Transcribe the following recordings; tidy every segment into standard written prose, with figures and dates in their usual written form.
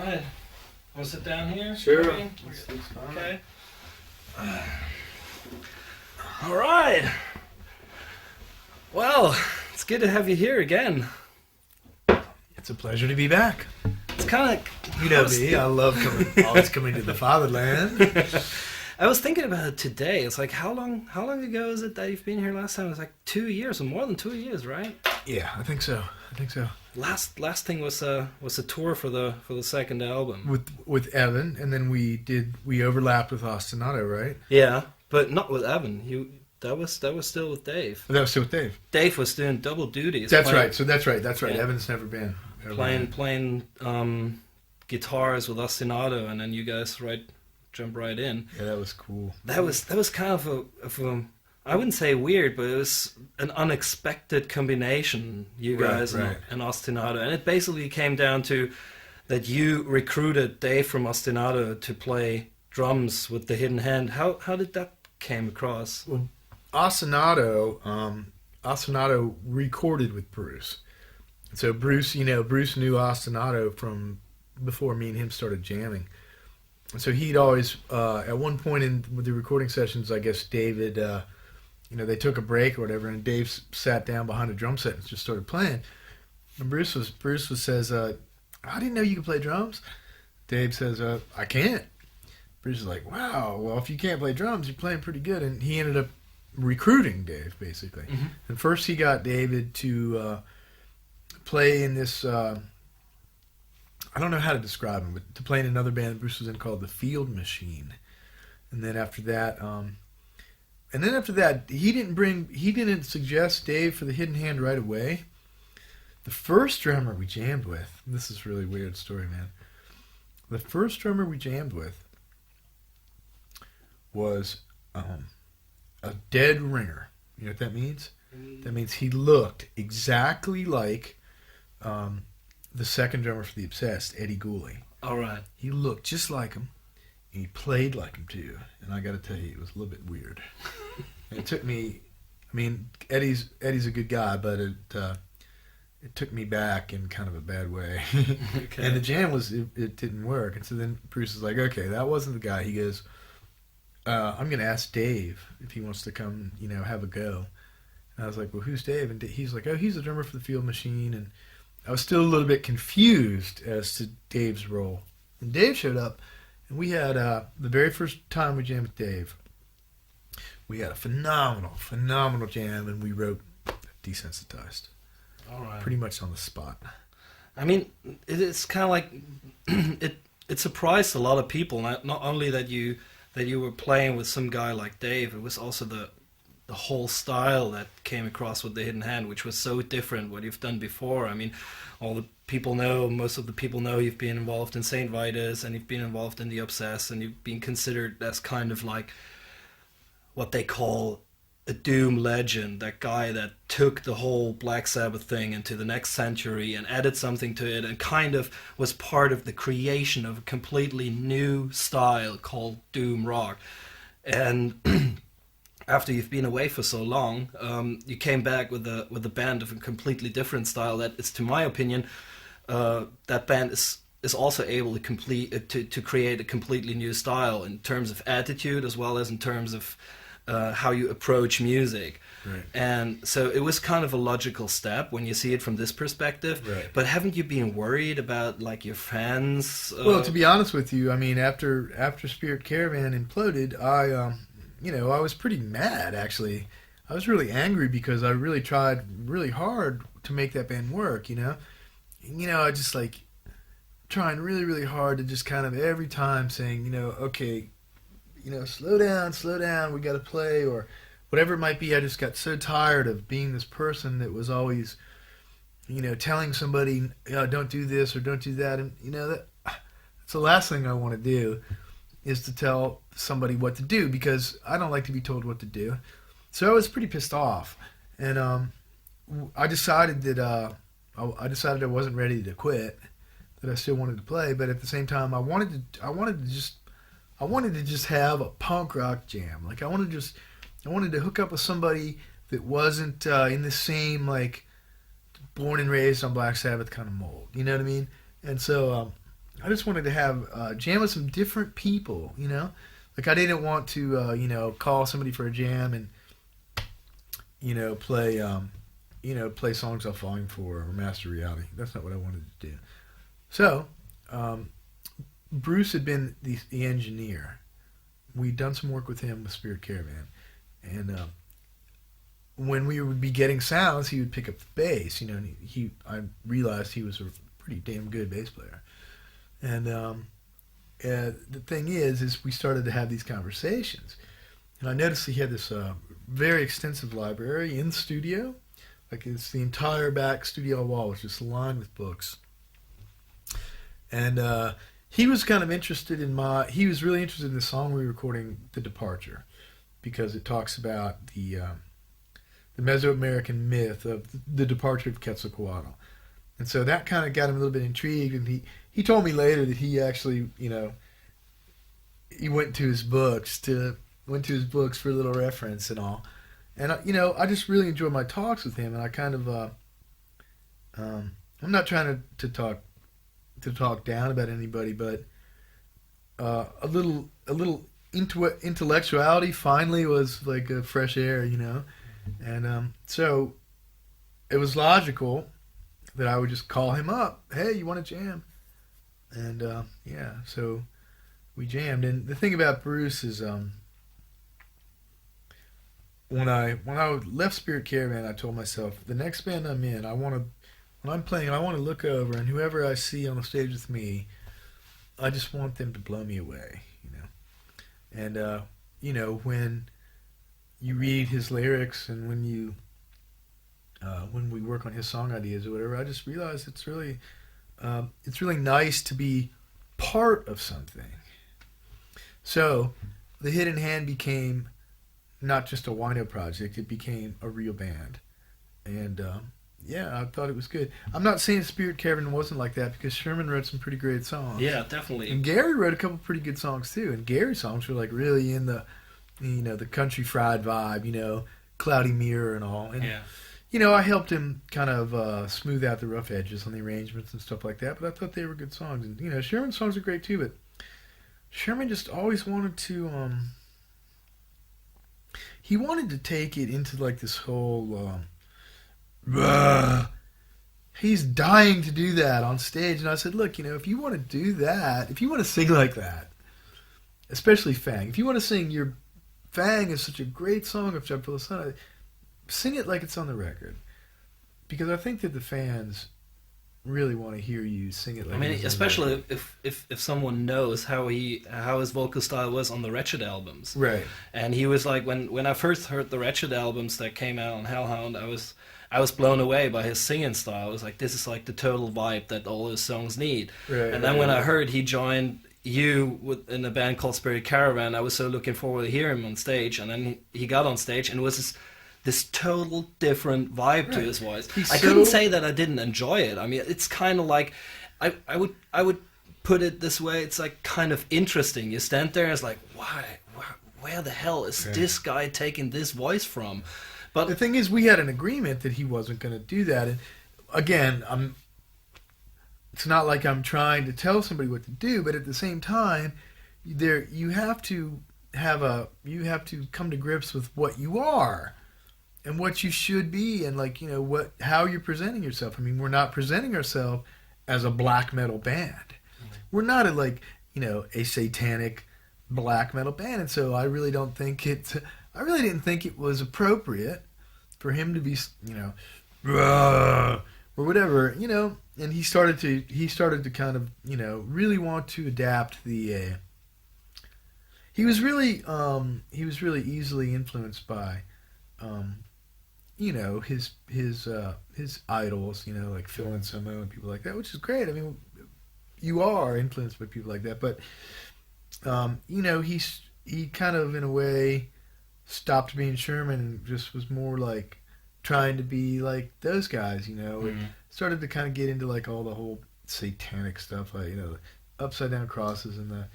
right. Want to sit down here? Sure. Okay. All right. Well, it's good to have you here again. It's a pleasure to be back. It's kind of... You know me, I love always coming to the fatherland. I was thinking about it today. It's like, how long ago is it that you've been here last time? It was like 2 years, or more than 2 years, right? Yeah, I think so. Last thing was a tour for the second album. With Evan, and then we overlapped with Ostinato, right? Yeah, but not with Evan. That was still with Dave. That was still with Dave. Dave was doing double duties. That's right. Yeah. Evan's never been playing guitars with Ostinato, and then you guys jump right in. Yeah, that was cool. That was kind of a I wouldn't say weird, but it was an unexpected combination, you guys and Ostinato. And it basically came down to that you recruited Dave from Ostinato to play drums with the Hidden Hand. How did that came across? Well, Ostinato recorded with Bruce. So Bruce knew Ostinato from before me and him started jamming. So he'd always, at one point in the recording sessions, I guess David... they took a break or whatever, and Dave sat down behind a drum set and just started playing. And Bruce says, "I didn't know you could play drums." Dave says, "I can't." Bruce is like, "Wow, well, if you can't play drums, you're playing pretty good." And he ended up recruiting Dave, basically. Mm-hmm. And first he got David to play in this, I don't know how to describe him, but to play in another band that Bruce was in called The Field Machine. And then after that... he didn't suggest Dave for the Hidden Hand right away. The first drummer we jammed with, this is a really weird story, man. The first drummer we jammed with was a dead ringer. You know what that means? That means he looked exactly like the second drummer for The Obsessed, Eddie Gooley. All right. He looked just like him. He played like him too, and I got to tell you, it was a little bit weird. It took me. I mean, Eddie's a good guy, but it took me back in kind of a bad way. Okay. And the jam it didn't work, and so then Bruce is like, "Okay, that wasn't the guy." He goes, "I'm going to ask Dave if he wants to come, have a go." And I was like, "Well, who's Dave?" And he's like, "Oh, he's the drummer for the Field Machine." And I was still a little bit confused as to Dave's role. And Dave showed up. And we had, the very first time we jammed with Dave, we had a phenomenal jam, and we wrote Desensitized. All right. Pretty much on the spot. I mean, it's kind of like, it surprised a lot of people, not only that you were playing with some guy like Dave, it was also the whole style that came across with the Hidden Hand, which was so different what you've done before. I mean, most of the people know you've been involved in Saint Vitus, and you've been involved in The Obsessed, and you've been considered as kind of like what they call a doom legend, that guy that took the whole Black Sabbath thing into the next century and added something to it, and kind of was part of the creation of a completely new style called doom rock. And after you've been away for so long, you came back with a band of a completely different style that is, to my opinion, that band is also able to create a completely new style in terms of attitude as well as in terms of how you approach music. Right. And so it was kind of a logical step when you see it from this perspective. Right. But haven't you been worried about like your fans? Well, to be honest with you, I mean, after Spirit Caravan imploded, I was pretty mad, actually. I was really angry because I really tried really hard to make that band work, I just like trying really, really hard to just kind of every time saying, okay, slow down, we got to play, or whatever it might be. I just got so tired of being this person that was always, telling somebody, don't do this or don't do that. And, that's the last thing I want to do is to tell somebody what to do, because I don't like to be told what to do. So I was pretty pissed off. And I decided that I wasn't ready to quit, that I still wanted to play, but at the same time I wanted to just have a punk rock jam. Like I wanted to hook up with somebody that wasn't in the same like born and raised on Black Sabbath kind of mold. You know what I mean? And so I just wanted to have jam with some different people, you know. Like I didn't want to, call somebody for a jam and, play songs off Volume 4 or Master Reality. That's not what I wanted to do. So, Bruce had been the engineer. We'd done some work with him with Spirit Caravan, and when we would be getting sounds, he would pick up the bass. You know, and I realized he was a pretty damn good bass player, and the thing is we started to have these conversations, and I noticed he had this very extensive library in the studio. Like it's the entire back studio wall was just lined with books, and he was kind of interested in he was really interested in the song we were recording, The Departure, because it talks about the Mesoamerican myth of the departure of Quetzalcoatl. And so that kind of got him a little bit intrigued, and he told me later that he actually, he went to his books for a little reference and all. And I just really enjoyed my talks with him, and I kind of I'm not trying to talk down about anybody, but a little intellectuality finally was like a fresh air, and so it was logical that I would just call him up. Hey, you want to jam? And so we jammed. And the thing about Bruce is, when I left Spirit Caravan, I told myself the next band I'm in, when I'm playing, I want to look over, and whoever I see on the stage with me, I just want them to blow me away, And when you read his lyrics and when we work on his song ideas or whatever, I just realized it's really nice to be part of something. So the Hidden Hand became not just a Wino project; it became a real band, and I thought it was good. I'm not saying Spirit Caravan wasn't like that, because Sherman wrote some pretty great songs. Yeah, definitely. And Gary wrote a couple pretty good songs too. And Gary's songs were like really in the, the country fried vibe, Cloudy Mirror and all. And I helped him kind of smooth out the rough edges on the arrangements and stuff like that. But I thought they were good songs. And Sherman's songs are great too. But Sherman just always wanted to. He wanted to take it into like this whole. He's dying to do that on stage, and I said, look, if you want to do that, if you want to sing like that, especially Fang, if you want to sing your Fang is such a great song of Jump for the Sun, sing it like it's on the record, because I think that the fans really want to hear you sing it like. I mean, especially if someone knows how his vocal style was on the Wretched albums, right? And he was like, when I first heard the Wretched albums that came out on Hellhound, I was blown away by his singing style. I was like, this is like the total vibe that all his songs need. Right, and then when I heard he joined you in a band called Spirit Caravan, I was so looking forward to hear him on stage. And then he got on stage, and it was this total different vibe to his voice. I couldn't say that I didn't enjoy it. I mean, it's kind of like, I would put it this way, it's like kind of interesting. You stand there and it's like, where the hell is this guy taking this voice from? But the thing is, we had an agreement that he wasn't going to do that. And again, it's not like I'm trying to tell somebody what to do, but at the same time, you have to come to grips with what you are and what you should be, and how you're presenting yourself. I mean, we're not presenting ourselves as a black metal band. Mm-hmm. We're not a satanic black metal band, and so I really didn't think it was appropriate for him to be, or whatever, and he started to kind of, really want to adapt the, he was really easily influenced by, his idols, like Phil Anselmo and people like that, which is great. I mean, you are influenced by people like that, but, he kind of, in a way, stopped being Sherman and just was more like trying to be like those guys, and started to kind of get into like all the whole satanic stuff, like, the upside down crosses and the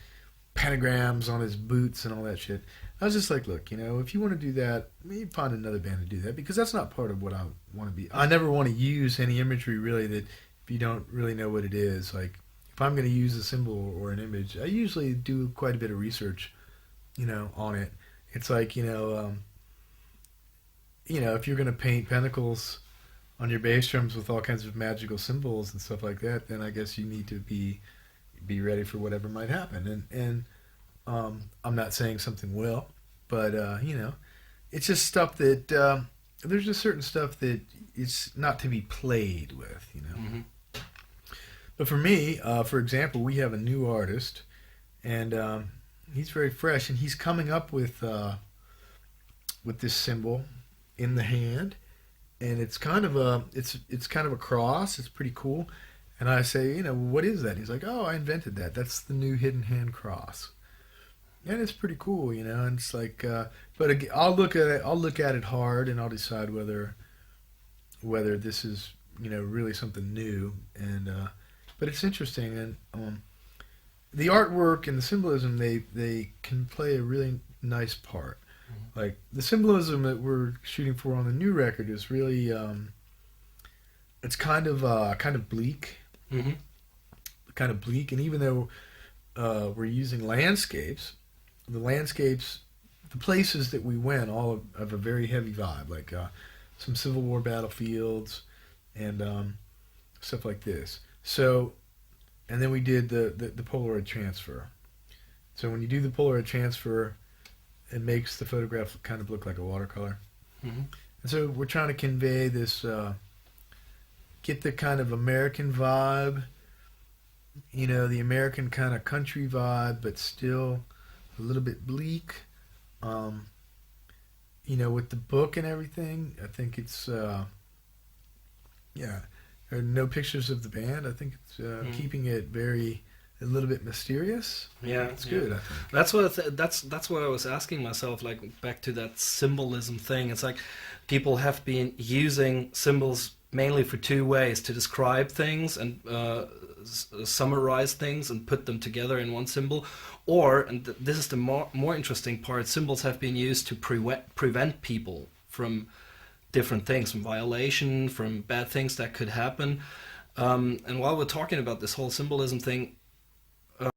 pentagrams on his boots and all that shit. I was just like, look, if you want to do that, maybe find another band to do that, because that's not part of what I want to be. I never want to use any imagery really that if you don't really know what it is. Like, if if I'm going to use a symbol or an image, I usually do quite a bit of research, on it. It's like, if you're going to paint pentacles on your bass drums with all kinds of magical symbols and stuff like that, then I guess you need to be ready for whatever might happen. And I'm not saying something will, but it's just stuff that there's just certain stuff that it's not to be played with, Mm-hmm. But for me, for example, we have a new artist, and he's very fresh, and he's coming up with this symbol in the hand, and it's kind of a cross. It's pretty cool. And I say, what is that? He's like, oh, I invented that. That's the new hidden hand cross. And it's pretty cool, And it's like, but I'll look at it hard, and I'll decide whether this is really something new. And but it's interesting, and the artwork and the symbolism they can play a really nice part. Mm-hmm. Like the symbolism that we're shooting for on the new record is really it's kind of bleak. Mm-hmm. Kind of bleak, and even though we're using landscapes, the places that we went all have a very heavy vibe, like some Civil War battlefields and stuff like this. So, and then we did the Polaroid transfer. So when you do the Polaroid transfer, it makes the photograph kind of look like a watercolor. Mm-hmm. And so we're trying to convey this, get the kind of American vibe, the American kind of country vibe, but still a little bit bleak. With the book and everything, I think it's, There are no pictures of the band. I think it's keeping it a little bit mysterious. Yeah, it's good. I think that's what I was asking myself. Like back to that symbolism thing. It's like people have been using symbols mainly for two ways: to describe things and summarize things and put them together in one symbol, or, and this is the more interesting part, symbols have been used to prevent people from different things, from violation, from bad things that could happen. And while we're talking about this whole symbolism thing,